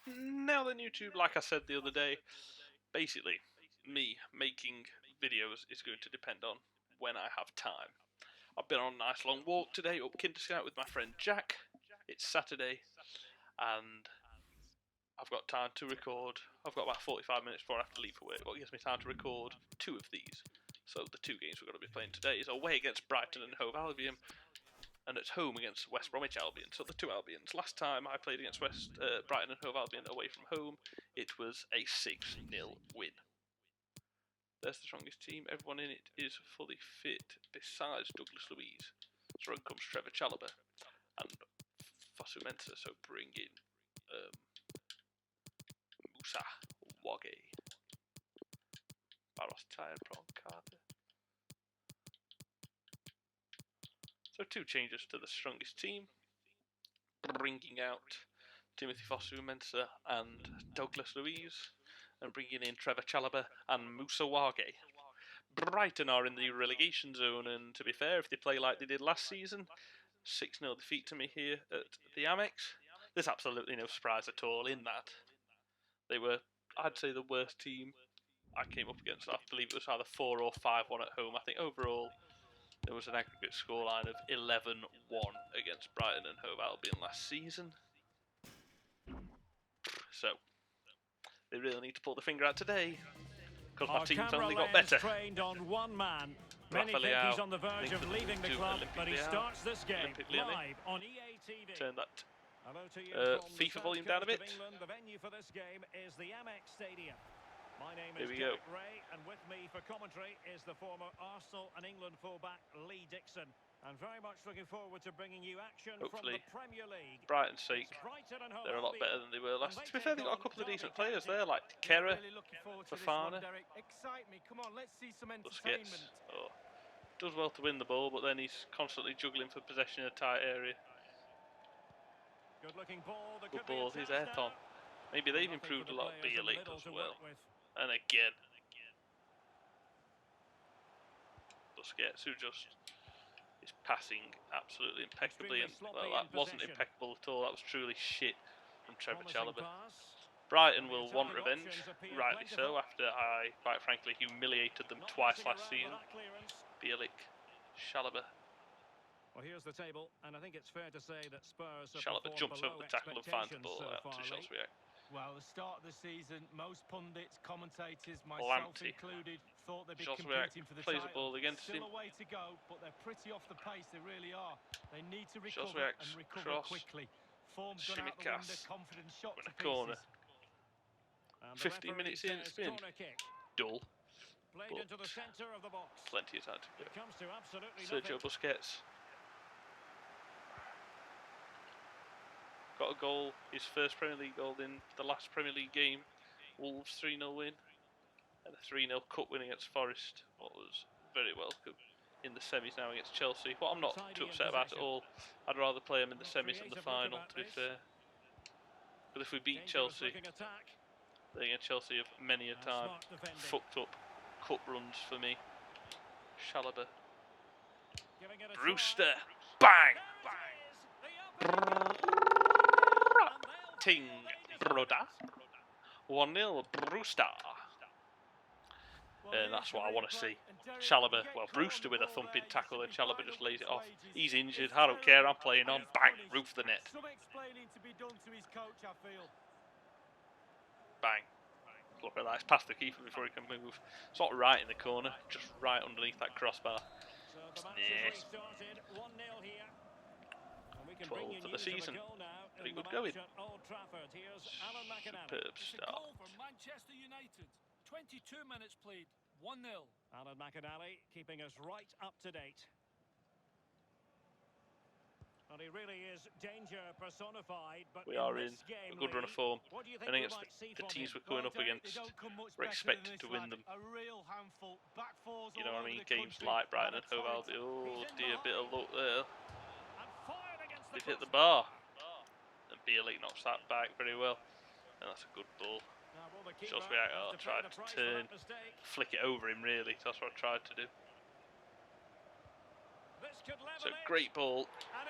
Now then, YouTube, like I said the other day, basically, me making videos is going to depend on when I have time. I've been on a nice long walk today up Kinderscout with my friend Jack. It's Saturday, and I've got time to record. I've got about 45 minutes before I have to leave for work. What gives me time to record 2 of these? So the 2 games we're going to be playing today is away against Brighton and Hove Albion, and at home against West Bromwich Albion. So the 2 Albions. Last time I played against Brighton and Hove Albion away from home, it was a 6-0 win. There's the strongest team. Everyone in it is fully fit, besides Douglas Luiz. So in comes Trevor Chalobah and Fosu Mensah. So bring in Musa Wage, Barros Tired Prawn Carter. So 2 changes to the strongest team, bringing out Timothy Fosu Mensah and Douglas Luiz, and bringing in Trevor Chalobah and Musa Wage. Brighton are in the relegation zone, and to be fair, if they play like they did last season, 6-0 defeat to me here at the Amex, there's absolutely no surprise at all in that. They were, I'd say, the worst team I came up against. I believe it was either 4 or 5-1 at home. I think overall there was an aggregate scoreline of 11-1 against Brighton and Hove Albion last season. So they really need to pull the finger out today, because my team's only got better. Trained on one man. Many think he's on the verge of leaving the club, but he starts this game live on EA TV. Turn that FIFA volume down a bit. The venue for this game is the Amex Stadium. My name Here is we go. Derek Ray, and with me for commentary is the former Arsenal and England fullback Lee Dixon. And very much looking forward to bringing you action Hopefully, from the Premier League. Brighton's sake, they're a lot better than they were last. To be fair, they've got a couple of decent players there, like Kera, Fofana, Busquets. Oh, does well to win the ball, but then he's constantly juggling for possession in a tight area. Good ball, his Ayrton. Maybe they've improved a lot. Elite as well. And again, Busquets, who just is passing absolutely impeccably, and well, that wasn't impeccable at all. That was truly shit from Trevor Chalobah. Brighton will want revenge, rightly so, after I, quite frankly, humiliated them twice last season. Bielik, Chalobah. Well, here's the table, and I think it's fair to say that Spurs Chalobah jumps over the tackle and finds the ball out to Chelsea. Well, the start of the season, most pundits, commentators, myself included, thought they'd be competing for the plays title. the ball against Still him. a way to go, but they're pretty off the pace. They really are. They need to recover and recover quickly. Form's gone out the window, confidence shot to corner. pieces. 15 minutes in, it's been dull. Played into the centre of the box. Plenty of time to go. It comes to absolutely Sergio nothing. Busquets got a goal, his first Premier League goal in the last Premier League game. Wolves 3-0 win, and a 3-0 cup win against Forest. What was very welcome in the semis now against Chelsea. What I'm not too upset about at all. I'd rather play them in the semis than the final, to be fair. But if we beat Chelsea, then again, Chelsea have many a time fucked up cup runs for me. Chalobah, Brewster, bang, bang. Ting, brother. 1-0, Brewster. And that's what I want to see. Chalobah, well, Brewster with a thumping tackle, and Chalobah just lays it off. He's injured, I don't care, I'm playing on. Bang, roof the net. Bang. Look at that, it's past the keeper before he can move. It's not right in the corner, just right underneath that crossbar. Nah. 12 for the season. Pretty good going. Superb start. For Manchester United. 22 minutes played. 1-0. Alan McInally keeping us right up to date. And he really is danger personified. But we are in a good run of form. And against the teams we're going up against, we're expected to win them. You know what I mean? Games like Brighton and Hove Albion. Oh dear, bit of luck there. They've hit the bar. And Bielik knocks that back very well. And that's a good ball. Shows me I tried to turn, flick it over him really. That's what I tried to do. So great ball,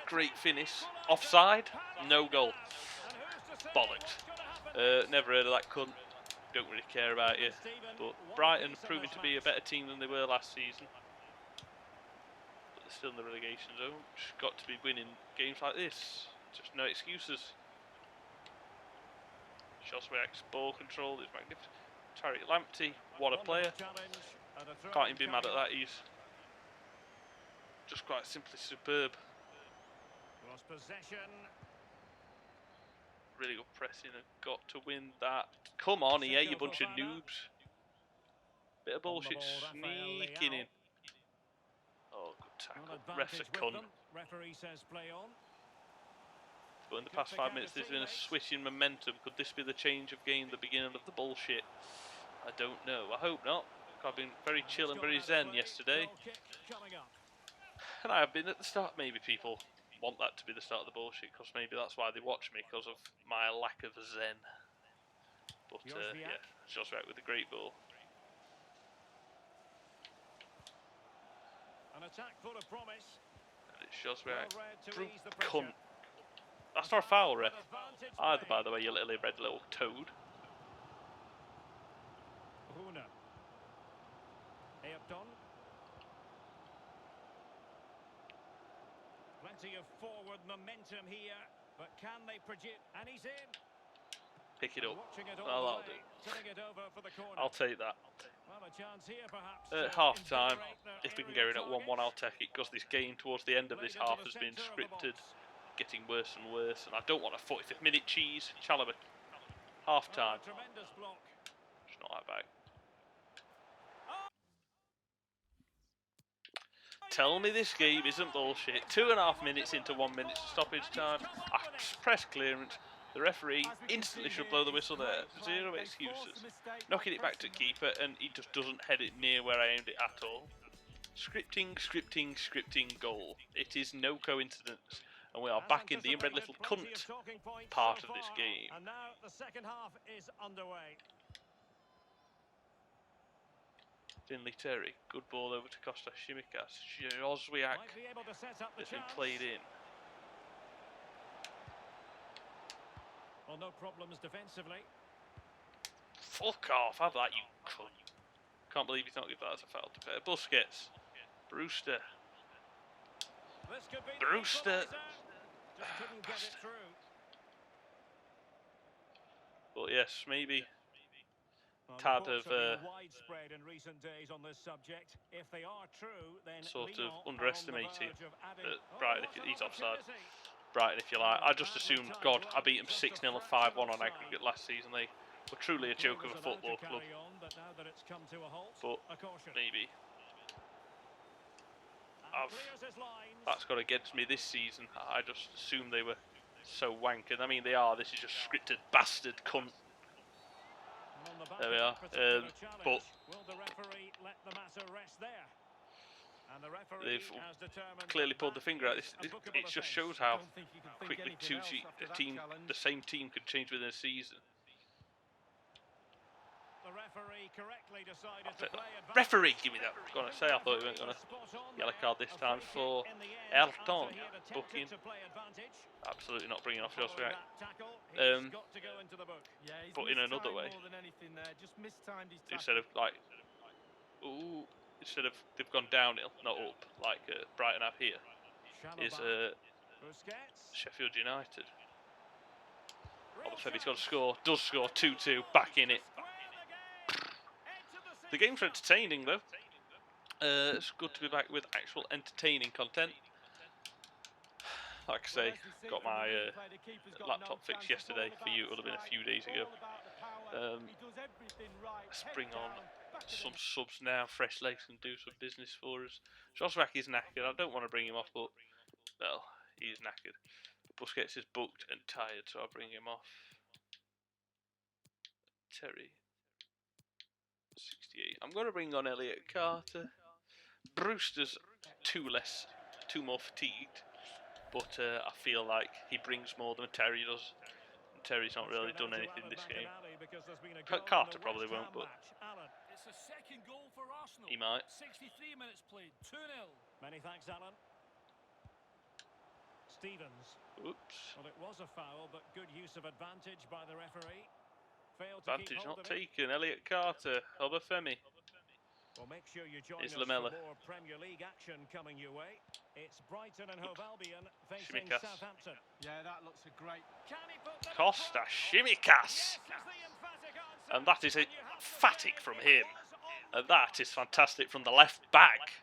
great finish. Offside, no goal. bollocks. Never heard of that cunt. Don't really care about you. But Brighton proving to be a better team than they were last season. But they're still in the relegation zone. Just got to be winning games like this. Just no excuses. Shoswiak's ball control is magnificent. Tariq Lamptey, what a player. Can't even be mad at that. He's just quite simply superb. Lost possession. Really good pressing and got to win that. Come on, EA, you bunch of noobs. Bit of bullshit sneaking in. Oh, good tackle. Ref's a cunt. Referee says play on. But in the past 5 minutes, there's been a switch in momentum. Could this be the change of game, the beginning of the bullshit? I don't know. I hope not. I've been very chill and very zen yesterday. And I have been at the start. Maybe people want that to be the start of the bullshit, because maybe that's why they watch me, because of my lack of zen. But yeah, Shoswiak with a great ball. An attack full of promise. And it's Shoswiak. Cunt. That's not a foul, ref. Either, by the way, you little red little toad. Plenty of forward momentum here, but can they produce? And he's in. Pick it up. Well, that'll do. I'll take that. At half time, if we can get in at 1-1, I'll take it, because this game towards the end of this half has been scripted, getting worse and worse, and I don't want a 45th minute cheese. Chalobah. Half time. Just not that bad. Tell me this game isn't bullshit. 2.5 minutes into 1 minute stoppage time. I press clearance. The referee instantly should blow the whistle there. Zero excuses. Knocking it back to keeper, and he just doesn't head it near where I aimed it at all. Scripting, scripting, scripting, goal. It is no coincidence. And we are back in the inbred little cunt part of this game. And now the second half is underway. Finley Terry, good ball over to Costa Shimikas. Shoswiak has been played in. Well, no problems defensively. Fuck off, have that, you cunt. Can't believe he's not given that as a foul to pay. Busquets. Brewster. Brewster. But yes, maybe tad of widespread in recent days on this subject. If they are true, then sort of underestimating Brighton if he's offside. Brighton, if you like. I just assumed, God, I beat them 6-0 and 5-1 on aggregate last season. They were truly a joke of a football club. But maybe that's got against me this season. I just assumed they were so wankered. I mean, they are. This is just scripted bastard cunt. There we are. But they've clearly pulled the finger out. It just shows how quickly the same team could change within a season. Referee, give me that. I was going to say, I thought he weren't going to yellow card this time for Elton. Booking. Absolutely not bringing off Shoswiak. But in another way, instead of like, instead of they've gone downhill, not up, like Brighton have here, is Sheffield United. Obviously, he's got to score. Does score 2-2. Back in it. The game's entertaining though. It's good to be back with actual entertaining content. Like I say, got my laptop fixed yesterday. For you, it would have been a few days ago. Let's bring on some subs now. Fresh legs can do some business for us. Shoswiak is knackered. I don't want to bring him off, but well, he is knackered. Busquets is booked and tired, so I'll bring him off. Terry. 68. I'm going to bring on Elliot Carter. Brewster's too more fatigued, but I feel like he brings more than Terry does. And Terry's not really done anything this game. Carter probably won't, but it's a second goal for Arsenal. He might. 63 minutes played, 2-0. Many thanks, Alan. Stevens. Oops. Well, it was a foul, but good use of advantage by the referee. Failed to keep Advantage hold not of it. taken. Elliot Carter, Obafemi. Well, make sure you join Is us Lamella. for more Premier League action coming your way. It's Brighton and Hove Albion facing Shimikas. Southampton. Yeah, that looks a great... Can he put them Costa in front? Shimikas. Yes, is the emphatic answer. And that is And you have to emphatic say from it him. was on And that is fantastic from the left back.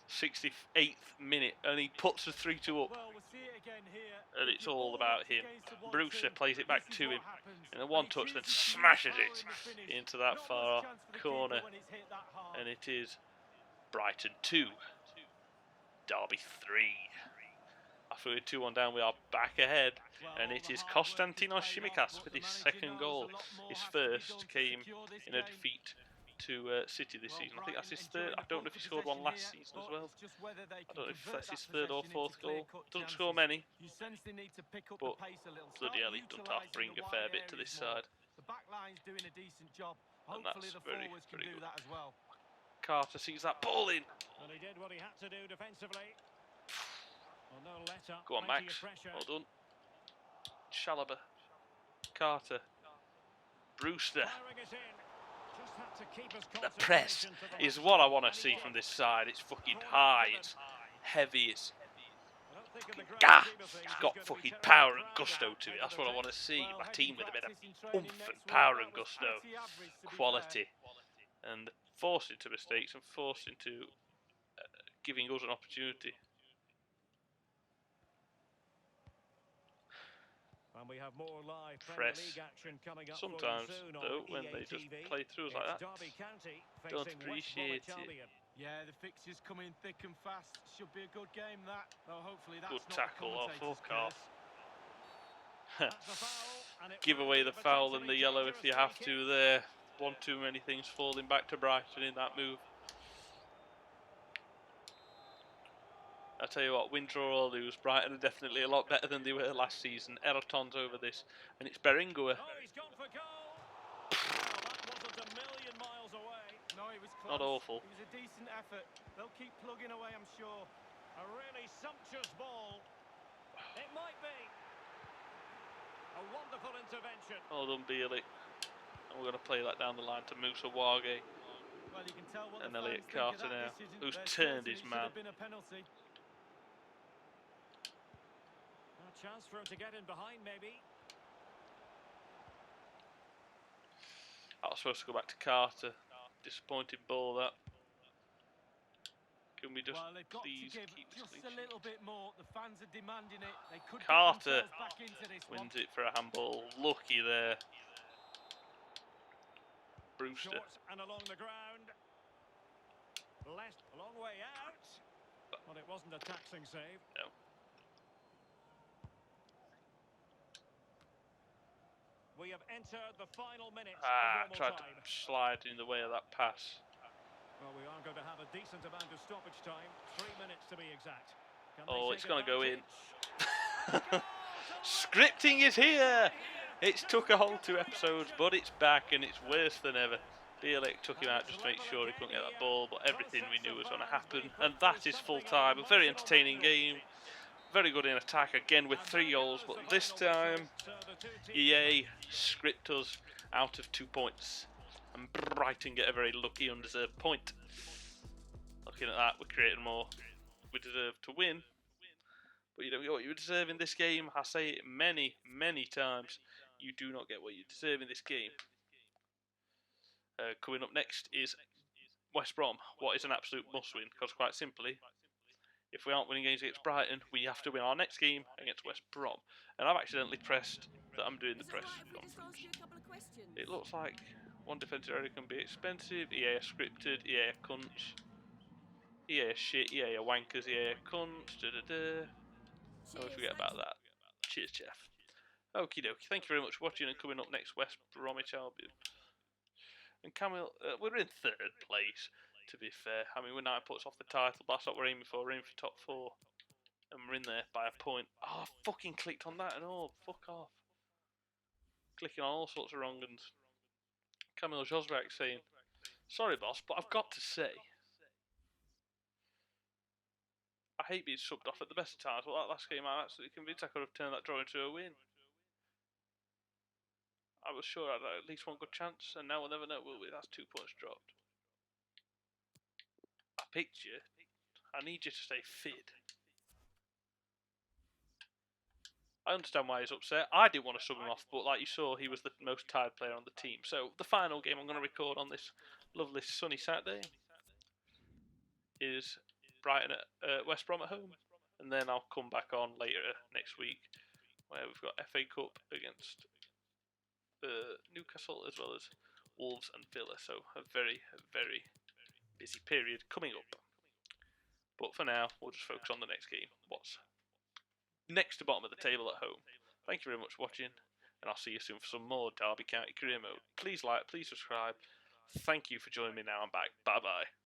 68th minute, and he puts the 3-2 up. Well, we'll see it again here. And it's all about him. Brewster plays it back to him. In a one-touch, then smashes it into that far corner. And it is Brighton 2, Derby 3. After we're 2-1 down, we are back ahead. And it is Konstantinos Shimikas with his second goal. His first came in a defeat to City this season. I think that's his third. I don't know if he scored one last season as well. I don't know if that's his third or fourth goal. Doesn't score many, but bloody hell, he doesn't have to bring a fair bit to this side. The back line's doing a decent job. And that's very, can very do good. that as well. Carter sees that ball in. And he did what he had to do defensively. Well, no let up. Go on, Max. Well done. Chalobah. Carter. Brewster. The press is what I want to see from this side. It's fucking high, it's heavy, it's fucking it's got fucking power and gusto to it. That's what I want to see. My team with a bit of oomph and power and gusto, quality, and forced into mistakes and forced into giving us an opportunity. And we have more live Press. League action coming up Sometimes, soon though, on when EA they just TV. play through us like that, don't appreciate it. Yeah, the fixtures coming thick and fast. Should be a good game, that. Though hopefully that's Good not tackle the off, fuck commentator's off. Give away the foul and the yellow if you have to there. One too many things falling back to Brighton in that move. I tell you what, win, draw or lose, Brighton are definitely a lot better than they were last season. Eraton's over this, and it's Berenguer. Oh, he's gone for goal. That wasn't a million miles away. No, it was close. Not awful. It was a decent effort. They'll keep plugging away, I'm sure. A really sumptuous ball. It might be. A wonderful intervention. Well done, Bielik. And we're going to play that down the line to Musa Wage. Well, you can tell what And the Elliot fans think of Carter now, that decision. who's There turned certainly his should man. have been a penalty. A chance for him to get in behind, maybe. I was supposed to go back to Carter. Disappointing ball, that. Can we just Well, they've got please to give keep this just clean a sheet? little bit more. The fans are demanding it. They could Carter get themselves back into this wins one. it for a handball. Lucky there. Brewster. Short and along the ground. Left, a long way out. Well, it wasn't a taxing save. No. We have entered the final minutes of normal Tried time. to slide in the way of that pass. Well, we are going to have a decent amount of stoppage time. 3 minutes to be exact. Can Oh, they it's take going to go in. advantage? Scripting is here! It's took a whole 2 episodes, but it's back and it's worse than ever. Bielik took him out just to make sure he couldn't get that ball, but everything we knew was going to happen. And that is full time. A very entertaining game. Very good in attack, again with 3 goals, but this time EA script us out of 2 points. And Brighton get a very lucky, undeserved point. Looking at that, we're creating more. We deserve to win, but you don't get what you deserve in this game. I say it many, many times. You do not get what you deserve in this game. Coming up next is West Brom. What is an absolute must-win? Because quite simply, if we aren't winning games against Brighton, we have to win our next game against West Brom. And I've accidentally pressed that I'm doing the press conference. It looks like one defensive area can be expensive. EA are scripted. EA are cunts. EA are shit. EA are wankers. EA are cunts. Don't forget about that. Cheers, Jeff. Okie dokie. Thank you very much for watching. And coming up next, West Bromwich Albion. And Camille, we're in 3rd place. To be fair, I mean, we're 9 points off the title, but that's what we're aiming for. We're aiming for top 4. And we're in there by a point. Oh, I fucking clicked on that and all. Fuck off. Clicking on all sorts of wrong ones. Camille Josvac saying, sorry boss, but I've got to say, I hate being subbed off at the best of times, but that last game I'm absolutely convinced I could have turned that draw into a win. I was sure I had at least one good chance, and now we'll never know, will we? That's 2 points dropped. I picked you. I need you to stay fit. I understand why he's upset. I didn't want to sub him off, but like you saw, he was the most tired player on the team. So the final game I'm going to record on this lovely sunny Saturday is Brighton at West Brom at home. And then I'll come back on later next week where we've got FA Cup against Newcastle as well as Wolves and Villa. So a very, very busy period coming up. But for now, we'll just focus on the next game. What's next to bottom of the table at home. Thank you very much for watching, and I'll see you soon for some more Derby County Career Mode. Please like, please subscribe. Thank you for joining me now. I'm back. Bye bye.